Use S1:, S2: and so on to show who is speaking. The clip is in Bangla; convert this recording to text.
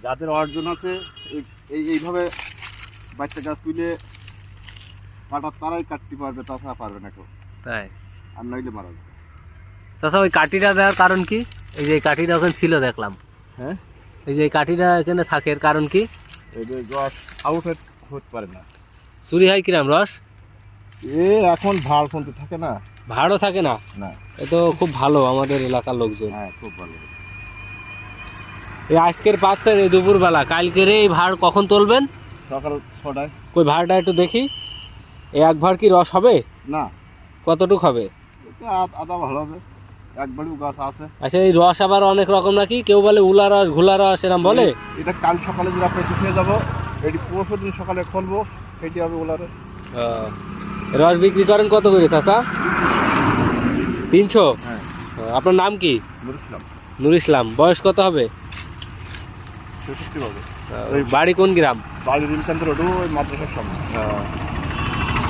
S1: যাদের অর্জন আছে এইভাবে বাচ্চা গাছ তুলে কাটার তারাই কাটতে পারবে, তাছাড়া পারবে না কেউ।
S2: তাই?
S1: আর নইলে মারা যাবে।
S2: চাচা ওই কাঠিটা দেওয়ার কারণ কি? এই যে এই কাঠিটা ওখানে ছিল দেখলাম।
S1: হ্যাঁ,
S2: এই যে এই কাঠিটা এখানে থাকে এর কারণ কি?
S1: এই যে রস আউট হতে পারে না।
S2: চুরি হয় কিরাম রস?
S1: এখন ভাড় ফোনতে থাকে না।
S2: ভাড়ও থাকে না?
S1: না।
S2: এ তো খুব ভালো আমাদের এলাকার লোকজন।
S1: হ্যাঁ, খুব ভালো।
S2: এই আজকের পাচ্ছেন এই দুপুরবেলা, কালকের এই ভাড় কখন তুলবেন?
S1: সকাল 6টায়।
S2: কই ভাড়টা একটু দেখি। এই এক ভাড় কি রস হবে?
S1: না।
S2: কতটুক হবে?
S1: আদা ভালো হবে, একবারও গাছ আছে।
S2: আচ্ছা এই রস আবার অনেক রকম নাকি? কেউ বলে উলা রস, ঘোলা রস এরম বলে?
S1: এটা কাল সকালে যদি আপনি শুকিয়ে যাবো, এটি পরশু দিন সকালে খুলবো, সেটি হবে ওলারে।
S2: রস বিক্রি করেন কত করে চাচা? 300?
S1: হ্যাঁ।
S2: আপনার নাম কি?
S1: নুর ইসলাম।
S2: নুর ইসলাম। বয়স কত হবে?
S1: 66 হবে।
S2: বাড়ি কোন গ্রাম?
S1: বাড়ি রিমচন্দ্র রোড, ওই মাদ্রাসার সামনে।